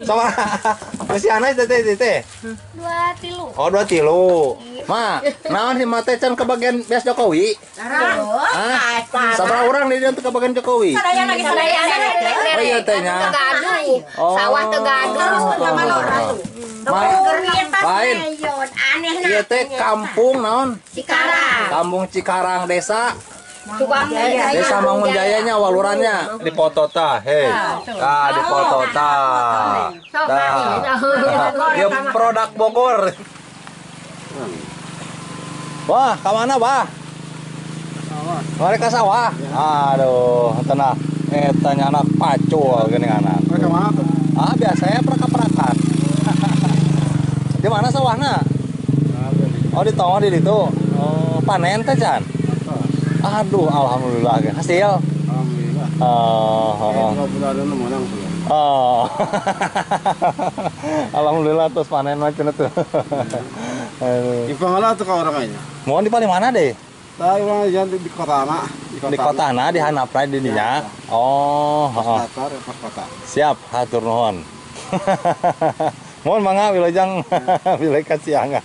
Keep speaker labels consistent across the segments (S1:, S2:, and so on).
S1: Sama masih anak teh.
S2: 2 tilu.
S1: Oh 2 tilu. Ma, naon himah teh can kebagian beas Jokowi? Hah? Sabaraha urang di dieu teh kebagian Jokowi?
S2: Sadayana
S1: Oh iya teh nya.
S2: Gaduh.
S1: Oh.
S2: Sawah teu gaduh.
S1: Lain. Ieu teh kampung naon?
S2: Cikarang.
S1: Kampung Cikarang desa.
S2: Tukang
S1: Desa Mangunjayanya walurannya di foto tah. Hei. Ah, di foto tah. Ya produk Bogor. Wah, ke mana, Bah? Sawah. Ke sawah. Aduh, tenang. Tanya anak pacul gini anak.
S3: Mereka mana tuh?
S1: Ah, biasanya perak-perakan. Di mana sawahna? Oh, di tonggo di situ. Oh, panen teh, Can? Aduh, alhamdulillah. Hasil?
S3: Alhamdulillah. Menang sudah.
S1: Oh. Alhamdulillah terus panen macam itu. Aduh.
S3: Di pangala tuh kau orangnya.
S1: Mohon di paling mana deh?
S3: Saya orang yang di kota anak.
S1: Di kota na di hanapna di dinya. Oh,
S3: Pas kota.
S1: siap hatur nuhun. Mohon mangga wilujeng wilujeng kasiangan.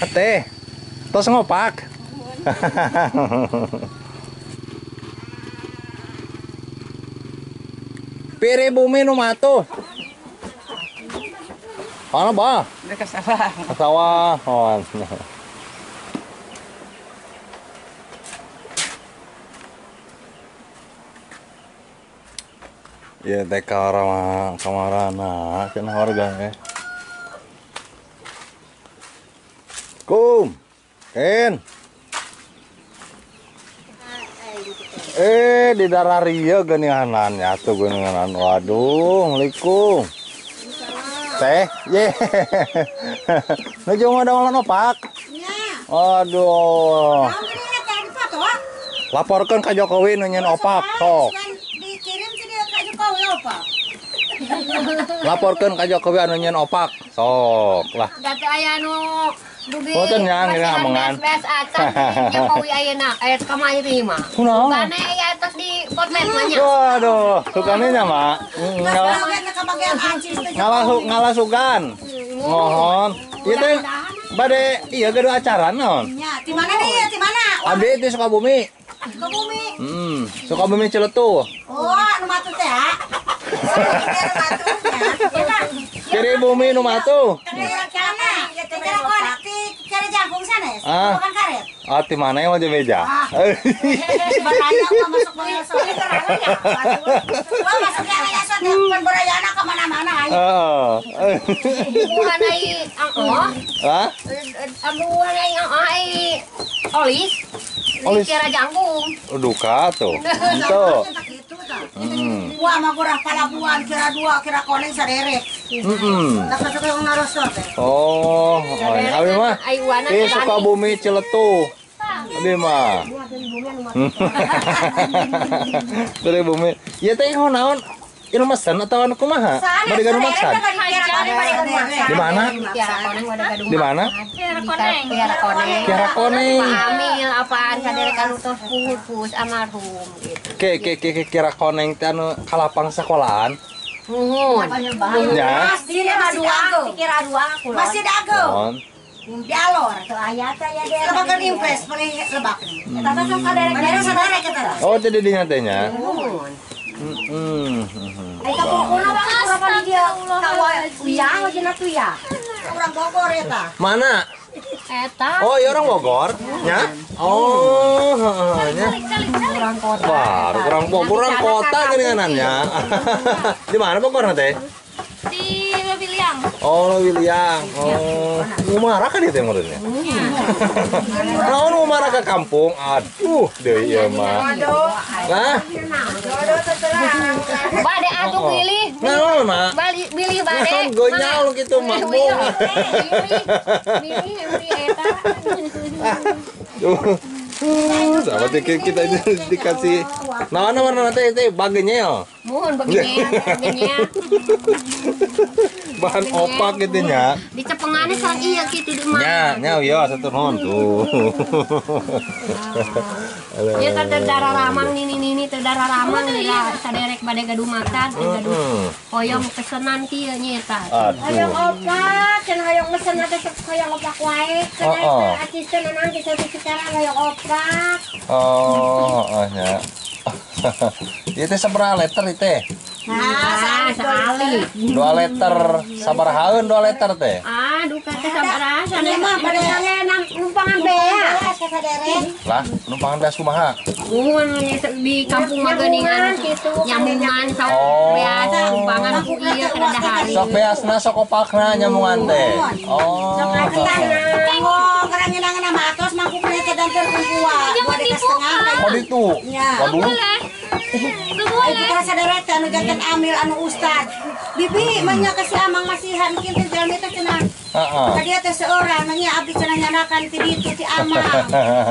S1: Teh, tos ngopak. Piri bumi nu matuh. Mana bah?
S4: Ke sawah.
S1: Ke sawah. Oh. Ya teh kamarana cenah warga Kum. Ken. Di darah ria geninganan atuh geninganan. Waduh, Assalamualaikum. Teh, ye. Nuju ngadawlan opak. Waduh. Laporkan ke Jokowi nunyeun opak, sok.
S2: Dikirim ke dia ke Jokowi opak.
S1: Laporkan ke Jokowi anu nyeun opak, sok lah.
S2: Dati aya nu dugi.
S1: Boten nya ngeunaheun omongan.
S2: Bes atas Jokowi ayeuna aya kamari mah.
S1: Kunaon?
S2: Bane aya atas di potlet mah nya.
S1: Waduh, sukane nya mah. Ngalah sugan. Mohon. Ieu teh bade ieu gaduh acara naon?
S2: Nya, di mana dia? Di mana?
S1: Abdi di Sukabumi.
S2: Sukabumi.
S1: Sukabumi Ciletuh.
S2: Oh, anu matu teh, ha?
S1: Kiri bumi nu matuh.
S2: Cara jagung sana ya?
S1: Ah.
S2: Bukan karet.
S1: Ah, di mana yang wajah meja?
S2: Baraya mah masuk Malaysia. Wah, masuk Malaysia depan berayana ke mana-mana. Bukan ai angkoh.
S1: Hah?
S2: Bukan ai olis.
S1: Olis.
S2: Cara jagung.
S1: Duka tuh. Tuh.
S2: Wah, mah kurang palabuan kira 2 kira koneng saderet. Tak suka yang narosor teh.
S1: Oh, abi mah di Sukabumi Ciletuh. Abi mah. Dari bumi. Ya teh naon? Ieu mesen atau anu kumaha? Bade gaduh maksan. Di mana? Di mana?
S2: Kiara koneng.
S1: Kiara koneng.
S2: Hamil apaan saderet anu tos pupus almarhum gitu.
S1: Ke kira koneng teh anu kalapang sekolahan.
S2: Nuhun.
S1: Ya.
S2: Masih dago. Kira 2 kula. Masih dago.
S1: Mohon.
S2: Dialor. Teu aya teh ya dia. Lebakan impres paling lebak. Eta teh sok saderet. Saderet saderet kita.
S1: Oh, jadi dinya teh nya.
S2: Nuhun.
S1: Heeh.
S2: Ai kapokona banget berapa di dia. Kawa uyang jeung tuya. Orang Bogor eta.
S1: Mana?
S2: Eta.
S1: Oh, iya orang Bogor, nya? Oh, nya.
S2: Orang kota.
S1: Wah, kurang kota geninganannya. Di mana Bogor teh?
S2: Di Lewiliang.
S1: Oh, Lewiliang. Oh, umara kan itu menurutnya. Naon umara ke kampung? Aduh, deui ieu mah. Lah,
S2: Bade atuh pilih.
S1: naon mah?
S2: Pilih bade.
S1: Gonyal gitu mah.
S2: Pilih eta.
S1: Sahabat kita dikasih Nah, mana nanti itu bagiannya ya.
S4: Mohon begini.
S1: Bahan opak gitu nya.
S4: Di cepengannya sarang iya gitu di
S1: Nya, ya satu non tuh.
S4: Ya terdarah ramang nini terdarah ramang ya saderek bade gaduh makan gaduh hoyong pesenan kieu nya eta. Hoyong opak, cenah hoyong mesen atuh hoyong opak wae. Cenah asisten nang kita sekarang hoyong opak.
S1: Oh nya. Itu sabaraha liter teh?
S4: Nah, sekali.
S1: 2 liter sabaraha 2 liter teh?
S4: Aduh kata sabaraha sana mah pada numpangan bea.
S1: Lah, numpangan bea kumaha?
S4: Mohon di kampung Maganingan nyamungan sok biasa numpangan ku ieu kada dahari.
S1: Sok beasna sok opakna nyamungan teh. Oh.
S2: Karang ngeunang matos mangku pernah kedanterkeun kuat. Dua dekat setengah.
S1: Oh ditu. Waduh.
S2: Ayo kita saderet anu jantan amil anu ustad. Bibi manya ka si amang masihan kinten jalmi teh cenah.
S1: Heeh.
S2: Tadi teh seorang manya abdi cenah nyanakan ti ditu ti amang.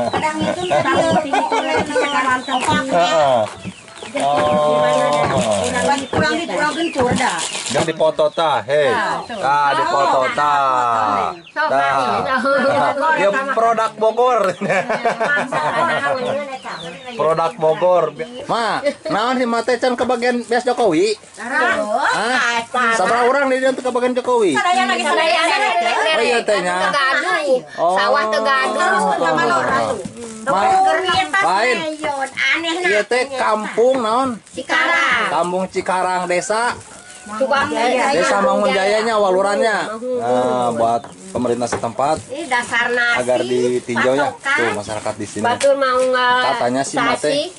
S2: Kadang itu tadi itu
S1: Heeh.
S2: kurang gencur dah.
S1: Jangan dipoto ta, hei. Dipoto ta. Ya produk Bogor. Produk Bogor. Ma, naon si mate can kebagian beas Jokowi? Hah? Sabaraha urang di dieu teh kebagian Jokowi?
S2: Sadaya lagi sadaya.
S1: Oh iya teh nya.
S4: Tegaduh. Sawah Tegaduh.
S1: Lain. Ieu teh kampung naon?
S4: Cikarang.
S1: Kampung Cikarang desa.
S4: Tukang
S1: Desa Mangunjayanya walurannya. Nah, buat pemerintah setempat
S4: ini dasarna
S1: agar ditinjau ya tuh masyarakat di sini.
S4: Batur mau
S1: Katanya si mate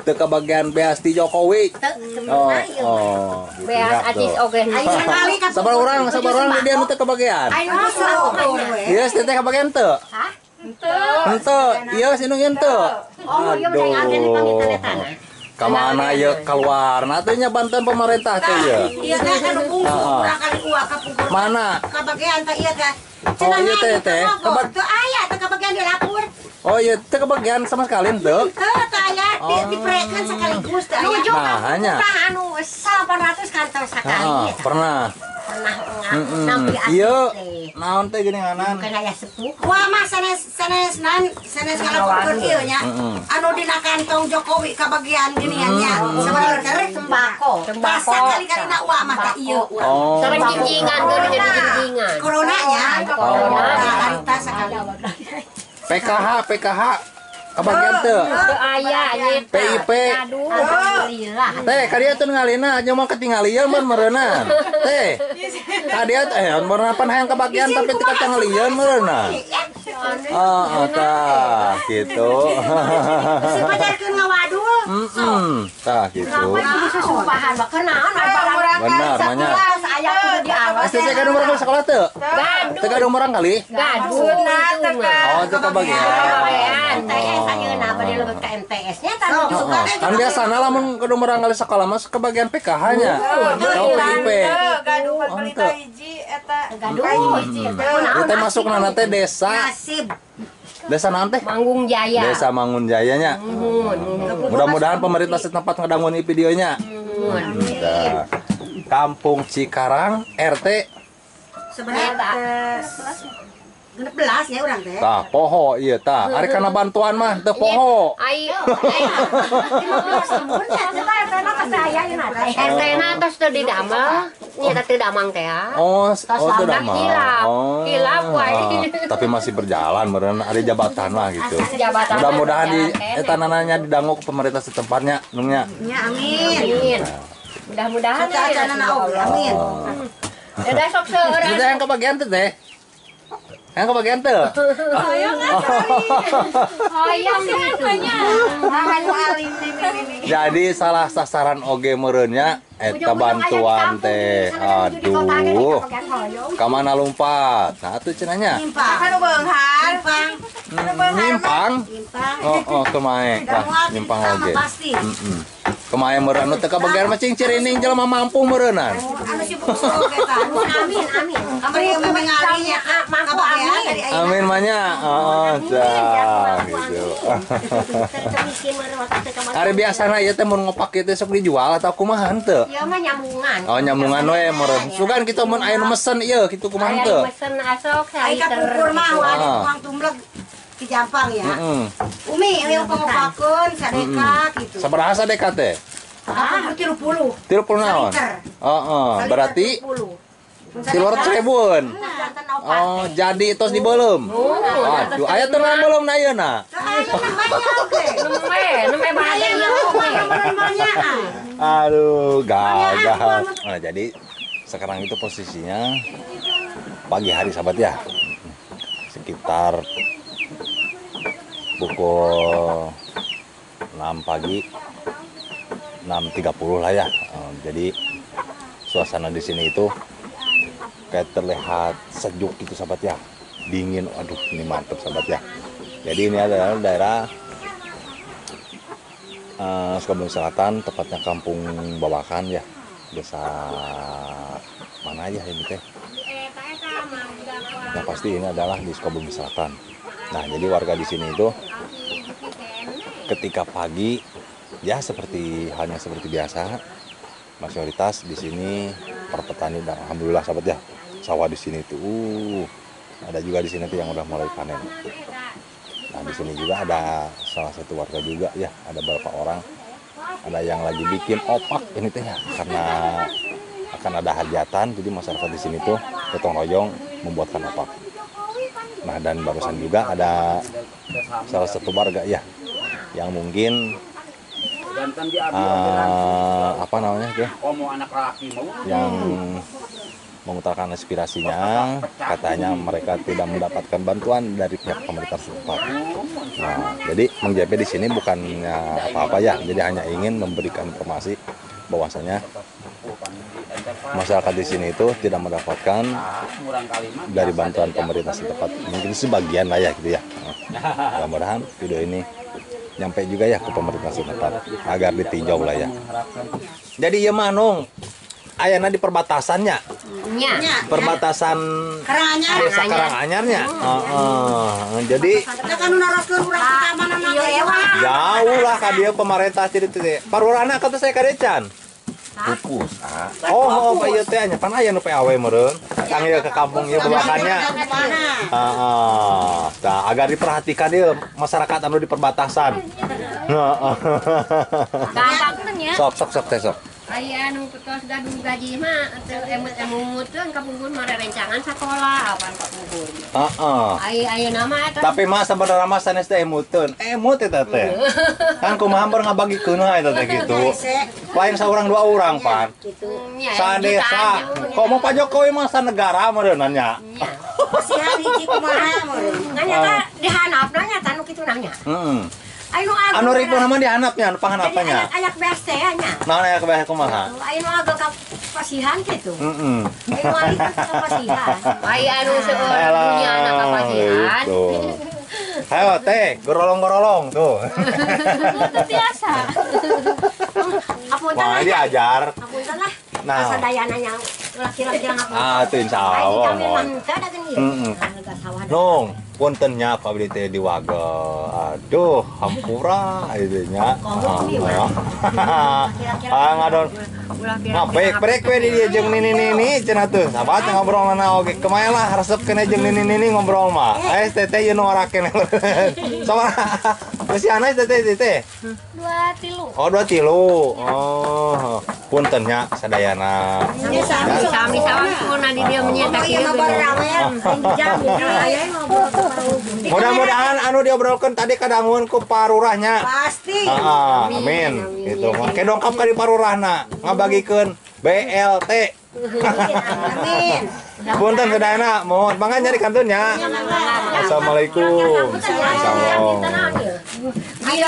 S1: teu kebagian beas di Jokowi. Oh.
S4: beas acis oge.
S1: Sabar orang di dia nu teu kebagian. Ieu teh kebagian teu?
S4: Hah?
S1: Henteu. Ieu sinu henteu. Aduh. Kamana ya keluar? Nah teh nya bantuan pemerintah teh ya.
S2: Iya teh anu bungsu kurang kali uak ka pungkur.
S1: Mana?
S2: Kabagian teh iya teh.
S1: Oh iya teh.
S2: Teu aya teh kabagian di dapur.
S1: Oh iya teh kebagian sama sekali teu.
S2: Teu aya diprekan sekaligus teh aya.
S1: Nah, hanya.
S2: Anu 800 kantor sakali.
S1: Pernah.
S2: Sampai
S1: Iya, naon teh geuninganan?
S2: Bukan aya sepuh. Wah mah sanes ngalakukeun ieu nya. Anu dina kantong Jokowi kabagian giniannya. Sebenarnya sembako. Sekali-kali na uang mah teh ieu.
S1: Oh.
S4: Sareng jinjingan geus jadi jinjingan.
S2: Corona nya. Corona sakali.
S1: PKH kebagian teu.
S4: Teu aya nya.
S1: PIP.
S4: Aduh, alhamdulillah.
S1: Teh kadieu teu ngalina nya mah ketinggalian mun meureunan. Teh. Kadieu teh meureunapan hayang kebagian tapi teu katinggalian meureunan. Tah gitu.
S2: Si pajarkeun ngawadul.
S1: Tah gitu.
S2: Susumpahan mah kenaon
S1: Benar nanya.
S2: aya kudu diawas.
S1: STC kadung urang sekolah teu? Teu kadung urang kali?
S4: Gaduh itu mah.
S1: Oh, teu kebagian.
S2: MTS ayeuna bade lebet ka MTS-nya tadi juga.
S1: Kan biasana lamun kadung urang kali sekolah mah kebagian PKH-nya. Tahu PIP.
S5: Gaduh pelita hiji eta
S2: Gaduh hiji
S1: Kita masuk nana teh desa.
S2: nasib.
S1: Desa naon teh?
S4: Manggung Jaya.
S1: Desa Mangunjayanya. Mudah-mudahan pemerintah setempat ngedangun videonya. Nah, Kampung Cikarang RT
S2: Sebenarnya 16 ya urang teh.
S1: tah poho ieu tah. Ari kana bantuan mah teu poho.
S4: Ayo.
S2: 15 tahun ya coba RT-na ka saya yeuna teh.
S4: RT-na tos teu didamel. Nya teu damang teh.
S1: Oh teu dah mah.
S4: Hilap. Hilap wae.
S1: Tapi masih berjalan meureun ari jabatan mah gitu.
S4: Jabatan.
S1: Mudah-mudahan di eta nananya didangu ke pemerintah setempatnya nungnya.
S2: Ya amin.
S4: Amin. Mudah-mudahan
S2: Kita aja oge amin.
S4: Udah sok seurang.
S1: Kita yang kebagian teh teh. Yang kebagian teh.
S4: Hoyong gitu.
S1: Jadi salah sasaran oge meureunnya eta bantuan teh. Aduh. Ka mana lompat? Nah atuh cenanya.
S5: anu beunghar
S1: Nyimpang. Oh kemae. Lah nyimpang oge.
S2: Pasti.
S1: Kemae meureun anu teu kabagian mah cing cirining jelema mampu meureunan.
S2: Anu si Oke kan.
S4: Amin, amin.
S2: Kamari yang mengalinya
S4: Mangku
S2: kabagian
S4: amin.
S2: dari ayah.
S1: Amin manya. Oh, cah gitu. Hari biasana ieu teh mun ngopak ieu teh sok dijual atau kumaha henteu?
S4: Ya mah nyambungan.
S1: Oh, nyambungan we meureun. Sugan kitu mun aya nu mesen ieu kitu kumaha
S4: Aya
S1: henteu?
S4: mesen asok
S2: Ai ka pukur mah ada
S1: Ah.
S2: uang tumblek di Jampang ya.
S1: Heeh.
S2: Umi yang pengopakeun sadeka gitu.
S1: Sabaraha sadeka teh?
S2: Ah, 30.
S1: 30 naon?
S2: Saliter.
S1: Heeh, berarti
S2: 30.
S1: 300.000-un. Oh, jadi tos dibeuleum. Waduh, aya teu belum na ayeuna.
S4: Nembe bahaya ya.
S1: Aduh, gagah. Nah, jadi sekarang itu posisinya pagi hari sahabat ya. Sekitar pukul 6 pagi, 6.30 lah ya. Jadi suasana di sini itu kayak terlihat sejuk gitu sahabat ya. Dingin, aduh ini mantep sahabat ya. Jadi ini adalah daerah Sukabumi Selatan, tepatnya Kampung Babakan ya. Desa mana ya ini teh? Yang pasti ini adalah di Sukabumi Selatan. Nah, jadi warga di sini itu ketika pagi ya halnya seperti biasa. Mayoritas di sini para petani dan alhamdulillah sahabat ya. Sawah di sini tuh ada juga di sini tuh yang udah mulai panen. Nah, di sini juga ada salah satu warga juga ya, ada beberapa orang. Ada yang lagi bikin opak ini teh ya, karena akan ada hajatan, jadi masyarakat di sini tuh gotong royong membuatkan opak. Nah, dan barusan juga ada salah satu warga ya yang mungkin apa namanya ya, yang mengutarakan aspirasinya, katanya mereka tidak mendapatkan bantuan dari pihak pemerintah setempat. Nah, jadi Mang JP di sini bukannya apa-apa ya, jadi hanya ingin memberikan informasi bahwasanya masyarakat di sini itu tidak mendapatkan dari bantuan pemerintah setempat, mungkin sebagian lah ya gitu ya. Nah, mudah-mudahan video ini nyampe juga ya ke pemerintah setempat agar ditinjau lah ya. Jadi ya manung ayana di perbatasannya, perbatasan
S2: Karanganyar.
S1: desa Karanganyarnya. Jadi jauh lah ka dieu pemerintah jadi teh. Parurana kata saya kadecan. Pupus. Oh, ieu teh nya pan aya nu PAW meureun. Kang ieu ke kampung ieu Babakannya. Tah agar diperhatikan ieu masyarakat anu di perbatasan.
S4: Gampang nya.
S1: Sok teh sok.
S4: Aya anu tos gaduh gaji mah emut-emutkeun kapungkur mare rencangan sakola apan kapungkur. Aya nama eta.
S1: Tapi mah sebenarnya mah sanes teh emutkeun. Emut eta teh. Kan kumaha hampir ngabagikeun eta teh gitu. Lain saurang dua urang pan. Sadesa. Kok mau Pak Jokowi mah sanegara meureunna nya.
S2: Pasihan hiji kumaha meureun.
S4: Nganya dihanapna nya tanu kitu nanya.
S1: Heeh.
S4: Anu
S1: Anu ribu nama dihanapnya, anu panghanapannya.
S4: Ayak BST nya.
S1: Naon aya kebae kumaha?
S4: Anu agak ka pasihan kitu.
S1: Heeh.
S4: Anu ari ka pasihan. Ai anu seueur punya anak ka pasihan.
S1: Ayo teh, gorolong-gorolong tuh.
S4: Biasa. Apunten
S1: Wah,
S4: lah.
S1: diajar.
S4: Apunten lah.
S1: Nah.
S4: Kasadayana yang laki-laki yang apa?
S1: Itu insyaallah.
S4: Kami mantap ada kan dia.
S1: Nung, puntennya pabli teh di Waga. Aduh, hampura itu nya. Ngadon. Nah, baik we di dieu jeung nini cenah teh. Sahabat ngobrolna oge kemaya lah resep kena jeung nini ngobrol mah. Teteh ieu nu orakeun. Sama. Geus ana teteh.
S4: 2 3.
S1: Oh, 2 tilu. Oh, puntennya sadayana.
S4: Sami sampurna di dia menyetak ieu.
S1: Mudah-mudahan anu diobrolkeun tadi kadangun ku parurahnya.
S2: Pasti.
S1: Amin. Gitu. Make dongkap ka di parurahna ngabagikeun BLT.
S2: Amin.
S1: Punten sadayana, mohon mangga nyari kantunnya. Assalamualaikum.
S4: Ayo